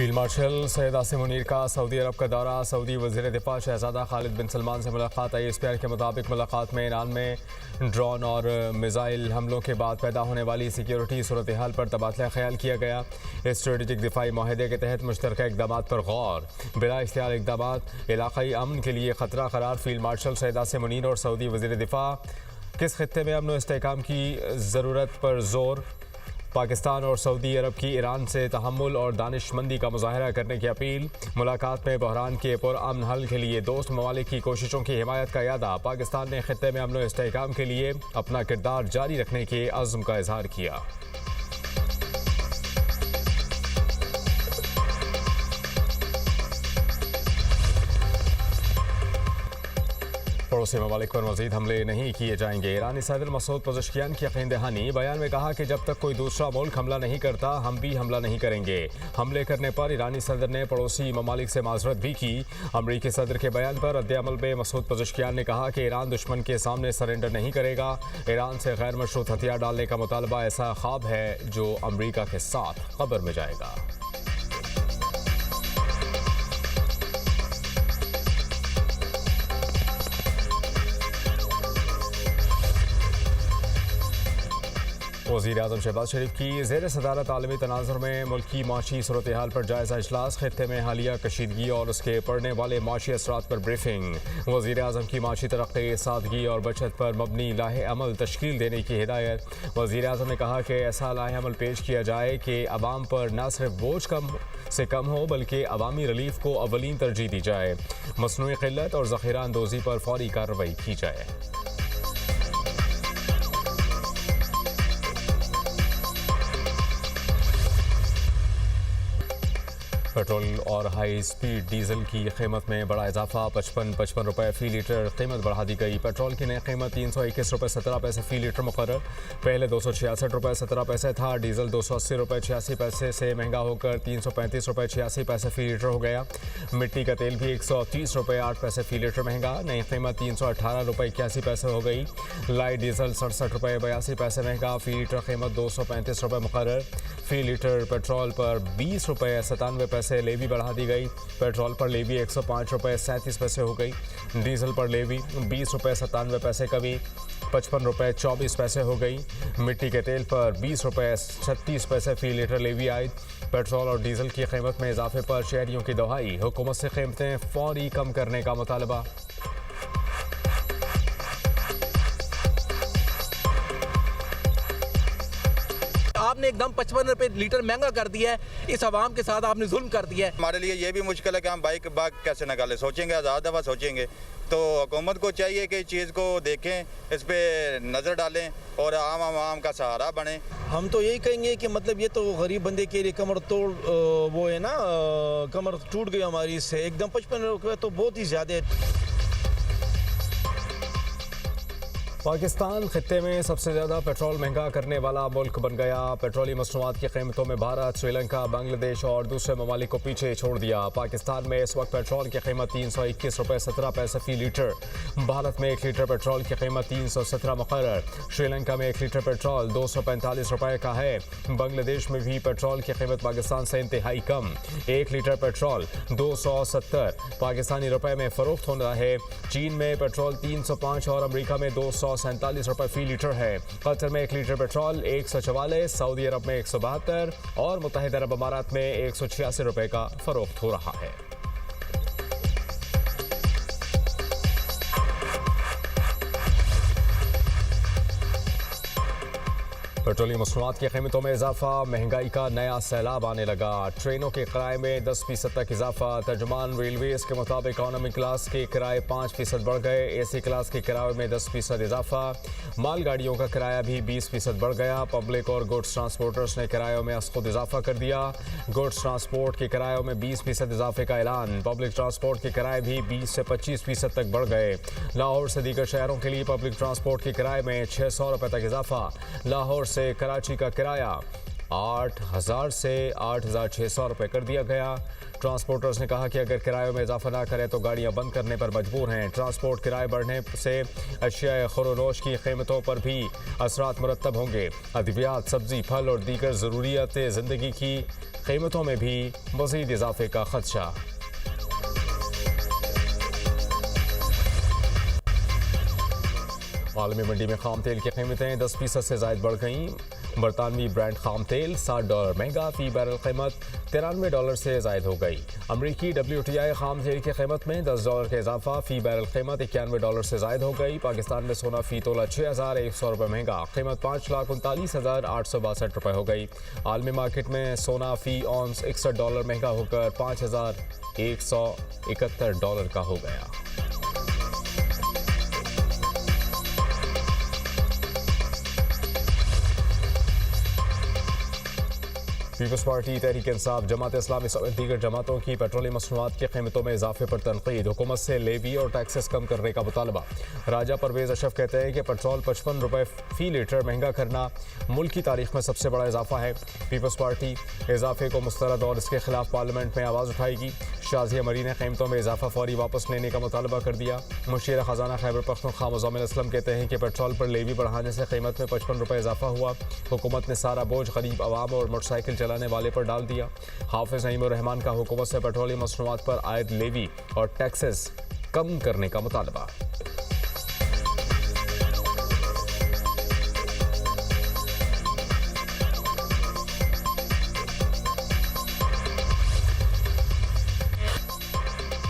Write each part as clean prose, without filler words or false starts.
Field marshal Syed Asim Munir का Saudi अरब का दौरा। सऊदी वज़ीर दिफा शहजादा खालिद बिन सलमान से मुलाकात। ISPR के मुताबिक मुलाकात में ईरान में ड्रोन और मिसाइल हमलों के बाद पैदा होने वाली सिक्योरिटी सूरत हाल पर तबादला ख्याल किया गया। स्ट्रेटेजिक दिफाई माहिदे के तहत मुश्तरका इक़दामात पर गौर। बिला इख्तियार इक़दामात इलाक़ाई अमन के लिए ख़तरा करार। फील्ड मार्शल सैयद आसिम मुनीर और सऊदी वज़ीर दिफा। किस खित्ते में अमन व इस्तेहकाम की ज़रूरत पर जोर। पाकिस्तान और सऊदी अरब की ईरान से तहम्मुल और दानिशमंदी का मुजाहरा करने की अपील। मुलाकात में बहरान के पुरअमन हल के लिए दोस्त ममालिक की कोशिशों की हिमायत का यादा। पाकिस्तान ने खित्ते में अमन व इस्तेहकाम के लिए अपना किरदार जारी रखने के अज़्म का इजहार किया। पड़ोसी ममालिक पर मज़ीद हमले नहीं किए जाएंगे। ईरानी सदर मसूद पज़ेश्कियान की यकीन दहानी। बयान में कहा कि जब तक कोई दूसरा मुल्क हमला नहीं करता हम भी हमला नहीं करेंगे। हमले करने पर ईरानी सदर ने पड़ोसी ममालिक से माजरत भी की। अमरीकी सदर के बयान पर रद्द-ए-अमल में मसूद पज़ेश्कियान ने कहा कि ईरान दुश्मन के सामने सरेंडर नहीं करेगा। ईरान से गैर मशरूत हथियार डालने का मुतालबा ऐसा ख्वाब है जो अमरीका के साथ कब्र में जाएगा। वज़ीर-ए-आज़म शहबाज शरीफ की ज़ेर सदारत आलमी तनाज़ुर में मुल्की माशी सूरत हाल पर जायज़ा इजलास। खित्ते में हालिया कशीदगी और उसके पड़ने वाले माशी असरात पर ब्रीफिंग। वज़ीर-ए-आज़म की माशी तरक्की, सादगी और बचत पर मबनी लाहे अमल तश्कील देने की हिदायत। वज़ीर-ए-आज़म ने कहा कि ऐसा लाहे अमल पेश किया जाए कि अवाम पर न सिर्फ बोझ कम हो बल्कि अवामी रिलीफ को अवलीन तरजीह दी जाए। मसनूई क़िल्लत और ज़ख़ीरा अंदोज़ी पर फौरी कार्रवाई की जाए। पेट्रोल और हाई स्पीड डीजल की कीमत में बड़ा इजाफा। 55 रुपये फ़ी लीटर कीमत बढ़ा दी गई। पेट्रोल की नई कीमत 321 रुपये 17 पैसे फ़ी लीटर मुकर्रर। पहले 266 रुपये 17 पैसे था। डीजल 280 रुपये 86 पैसे से महंगा होकर 335 रुपये 86 पैसे फ़ी लीटर हो गया। मिट्टी का तेल भी 130 रुपये 8 पैसे फ़ी लीटर महंगा। नई कीमत 318 रुपये 81 पैसे हो गई। लाइट डीजल 67 रुपये 82 पैसे महंगा। फ़ी लीटर कीमत 235 रुपये मुकर्रर। फ़ी लीटर पेट्रोल पर 20 रुपये 97 पैसे लेवी बढ़ा दी गई। पेट्रोल पर लेवी 105 रुपये 37 पैसे हो गई। डीजल पर लेवी 20 रुपये 97 पैसे कमी 55 रुपये 24 पैसे हो गई। मिट्टी के तेल पर 20 रुपये 36 पैसे फ़ी लीटर लेवी आयद। पेट्रोल और डीजल की कीमत में इजाफे पर शहरियों की दुहाई। हुकूमत से कीमतें फौरी कम करने का मुतालबा। आपने एकदम 55 रुपये लीटर महंगा कर दिया है। इस आवाम के साथ आपने जुल्म कर दिया है। हमारे लिए ये भी मुश्किल है कि हम बाइक कैसे निकालें। सोचेंगे, हज़ार दफ़ा सोचेंगे। तो हुकूमत को चाहिए कि इस चीज़ को देखें, इस पर नज़र डालें और आम आवाम का सहारा बने। हम तो यही कहेंगे कि मतलब ये तो गरीब बंदे के लिए कमर तोड़ वो है ना, कमर टूट गई हमारी इससे। एकदम 55 रुपये तो बहुत ही ज़्यादा है। पाकिस्तान खित्ते में सबसे ज़्यादा पेट्रोल महंगा करने वाला मुल्क बन गया। पेट्रोलियम मसनूआत की कीमतों में भारत, श्रीलंका, बांग्लादेश और दूसरे ममालिक को पीछे छोड़ दिया। पाकिस्तान में इस वक्त पेट्रोल की कीमत 321 रुपये 17 पैसे फ़ी लीटर। भारत में 1 लीटर पेट्रोल की कीमत 317 मुकर्रर। श्रीलंका में 1 लीटर पेट्रोल 245 रुपये का है। बांग्लादेश में भी पेट्रोल की कीमत पाकिस्तान से इंतहाई कम। 1 लीटर पेट्रोल 270 पाकिस्तानी रुपये में फ़रोख्त हो रहा है। चीन में पेट्रोल 305 और अमरीका में 247 रुपये फ़ी लीटर है। कतर में 1 लीटर पेट्रोल 144, सऊदी अरब में 172 और मुत्तहिदा अरब अमारात में 186 रुपये का फ़रोख्त हो रहा है। पेट्रोलियम मसनूआत की कीमतों में इजाफा। महंगाई का नया सैलाब आने लगा। ट्रेनों के किराए में 10% तक इजाफा। तर्जुमान रेलवेज़ के मुताबिक इकॉनमी क्लास के किराए 5% बढ़ गए। AC क्लास के किराए में 10% इजाफा। मालगाड़ियों का किराया भी 20% बढ़ गया। पब्लिक और गुड्स ट्रांसपोर्टर्स ने किरायों में खुद इजाफा कर दिया। गुड्स ट्रांसपोर्ट के किरायों में 20% इजाफे का ऐलान। पब्लिक ट्रांसपोर्ट के किराए भी 20 से 25% तक बढ़ गए। लाहौर से दीगर शहरों के लिए पब्लिक ट्रांसपोर्ट के किराए में 600 रुपये तक इजाफा। लाहौर से कराची का किराया 8,000 से 8,600 रुपये कर दिया गया। ट्रांसपोर्टर्स ने कहा कि अगर किरायों में इजाफा ना करें तो गाड़ियां बंद करने पर मजबूर हैं। ट्रांसपोर्ट किराए बढ़ने से अशिया खुरोनोश की कीमतों पर भी असरात मुरतब होंगे। अद्वियात, सब्जी, फल और दीगर ज़रूरियात ज़िंदगी की कीमतों में भी मज़ीद इजाफे का खदशा। आलमी मंडी में खाम तेल की कीमतें 10% से ज़ायद बढ़ गईं। बरतानवी ब्रांड खाम तेल $60 महंगा, फी बैरल कीमत $93 से ज़ायद हो गई। अमरीकी WTI खाम तेल की कीमत में $10 का इजाफा, फी बैरल कीमत $91 से ज़ायद हो गई। पाकिस्तान में सोना फी तोला 6,100 रुपये महंगा, कीमत 5,39,862 रुपये हो गई। आलमी मार्केट में सोना फी ऑन्स $61 महंगा होकर $5,171 का हो गया। पीपल्स पार्टी, तहरीक इंसाफ, जमात इस्लामी समेत दीगर जमातों की पेट्रोलियम मसनूआत की कीमतों में इजाफे पर तनकीद। हुकूमत से लेवी और टैक्सेस कम करने का मुतालबा। राजा परवेज अशरफ कहते हैं कि पेट्रोल 55 रुपये फी लीटर महंगा करना मुल्क की तारीख में सबसे बड़ा इजाफा है। पीपल्स पार्टी इजाफे को मुस्तरद और इसके खिलाफ पार्लियामेंट में आवाज़ उठाएगी। शाजिया मरी ने कीमतों में इजाफा फौरी वापस लेने का मुतालबा कर दिया। मुशीर ख़जाना खैबर पख्तूनख्वा मुज़म्मिल असलम कहते हैं कि पेट्रोल पर लेवी बढ़ाने से कीमत में 55 रुपये इजाफा हुआ। हुकूमत ने सारा बोझ गरीब आवाम और मोटरसाइकिल चलाने वाले पर डाल दिया। हाफिज नईमुर रहमान का हुकूमत से पेट्रोलियम मसनूआत पर आयद लेवी और टैक्सेस कम करने का मुतालबा।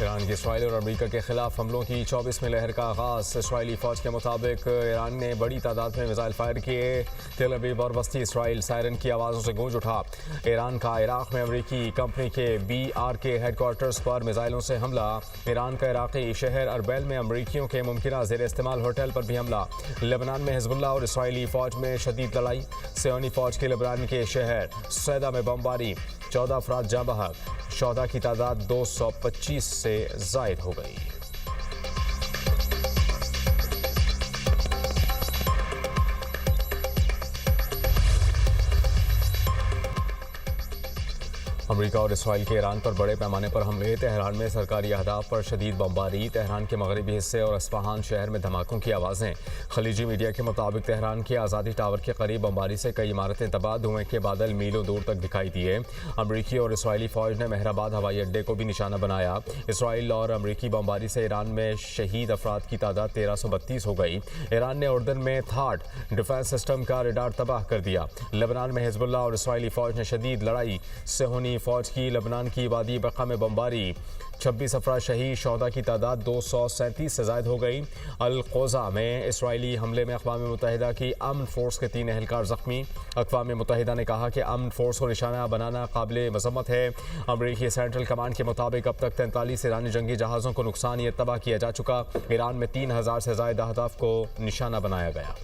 ईरान की इसराइल और अमेरिका के खिलाफ हमलों की 24वीं लहर का आगाज़। इसराइली फ़ौज के मुताबिक ईरान ने बड़ी तादाद में मिसाइल फायर किए। तेल अवीव और वस्ती इसराइल सायरन की आवाज़ों से गूंज उठा। ईरान का इराक़ में अमेरिकी कंपनी के BRK हेडक्वार्टर्स पर मिसाइलों से हमला। ईरान का इराक़ी शहर अरबैल में अमरीकियों के मुमकिन ज़ेर इस्तेमाल होटल पर भी हमला। लेबनान में हिज़्बुल्लाह और इसराइली फ़ौज में शदीद लड़ाई। सियोनी फ़ौज के लेबनान के शहर सैदा में बमबारी, 14 अफराद जाँ बहक। शोहदा की तादाद 225 से ज़ायद हो गई। अमेरिका और इसराइल के ईरान पर बड़े पैमाने पर हमले। तेहरान में सरकारी अहदाफ पर शदीद बमबारी। तेहरान के मगरबी हिस्से और अस्फहान शहर में धमाकों की आवाज़ें। खलीजी मीडिया के मुताबिक तेहरान के आज़ादी टावर के करीब बमबारी से कई इमारतें तबाह, धुएं के बादल मीलों दूर तक दिखाई दिए। अमरीकी और इसराइली फ़ौज ने मेहराबाद हवाई अड्डे को भी निशाना बनाया। इसराइल और अमरीकी बमबारी से ईरान में शहीद अफराद की तादाद 1332 हो गई। ईरान ने उर्दन में थाड डिफेंस सिस्टम का रडार तबाह कर दिया। लेबनान में हिज़्बुल्लाह और इसराइली फ़ौज ने शदीद लड़ाई। सियोनी फ़ौज की लेबनान की वादी बका में बमबारी, 26 अफराद शहीद। शोहदा की तादाद 237 से ज़ायद हो गई। अल-कोज़ा में इसराइली हमले में अक़वाम मुत्तहिदा की अमन फोर्स के 3 एहलकार ज़ख्मी। अक़वाम मुत्तहिदा ने कहा कि अमन फोर्स को निशाना बनाना काबिल मज़म्मत है। अमरीकी सेंट्रल कमांड के मुताबिक अब तक 43 ईरानी जंगी जहाज़ों को नुकसान या तबाह किया जा चुका। ईरान में 3000 से ज़ायद अहदाफ को निशाना बनाया गया।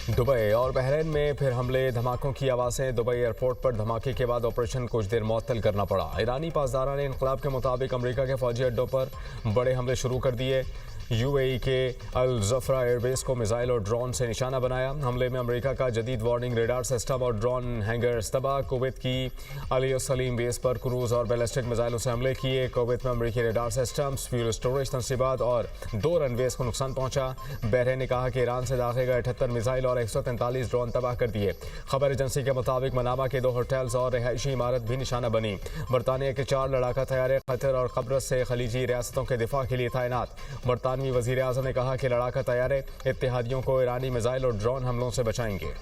दुबई और बहरीन में फिर हमले, धमाकों की आवाज़ें। दुबई एयरपोर्ट पर धमाके के बाद ऑपरेशन कुछ देर मुअत्तल करना पड़ा। ईरानी पासदारान इनकलाब के मुताबिक अमेरिका के फौजी अड्डों पर बड़े हमले शुरू कर दिए। UAE के अल ज़फ़रा एयरबेस को मिसाइल और ड्रोन से निशाना बनाया। हमले में अमेरिका का जदीद वार्निंग रेडार सिस्टम और ड्रोन हैंगर्स तबाह। कुवैत की अली सलीम बेस पर क्रूज़ और बैलिस्टिक मिसाइलों से हमले किए। कुवैत में अमेरिकी रेडार सिस्टम्स, फ्यूल स्टोरेज तनसीबात और 2 रनवेज को नुकसान पहुंचा। बहरीन ने कहा कि ईरान से दाखिल गए 78 मिसाइल और 143 ड्रोन तबाह कर दिए। खबर एजेंसी के मुताबिक मनामा के 2 होटल्स और रिहायशी इमारत भी निशाना बनी। बरतानिया के 4 लड़ाका तैयारे कतर और कब्रस से खलीजी रियासतों के दिफा के लिए तैनात। बरतानवी वज़ीर आज़म ने कहा कि लड़ाका तैयारे इत्तेहादियों को ईरानी मिसाइल और ड्रोन हमलों से बचाएंगे।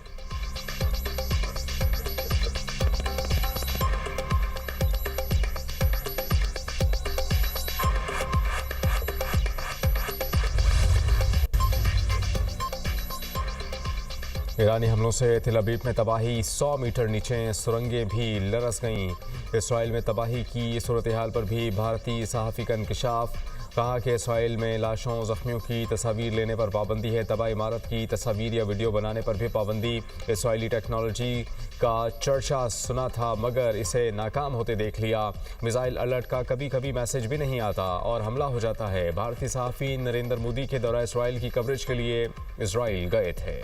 ईरानी हमलों से तेल अवीव में तबाही, 100 मीटर नीचे सुरंगें भी लरस गईं। इसराइल में तबाही की सूरत हाल पर भी भारतीय सहाफ़ी का इंकशाफ। कहा कि इसराइल में लाशों जख्मियों की तस्वीर लेने पर पाबंदी है, तबाह इमारत की तस्वीर या वीडियो बनाने पर भी पाबंदी। इसराइली टेक्नोलॉजी का चर्चा सुना था मगर इसे नाकाम होते देख लिया। मिसाइल अलर्ट का कभी कभी मैसेज भी नहीं आता और हमला हो जाता है। भारतीय सहाफ़ी नरेंद्र मोदी के दौरा इसराइल की कवरेज के लिए इसराइल गए थे।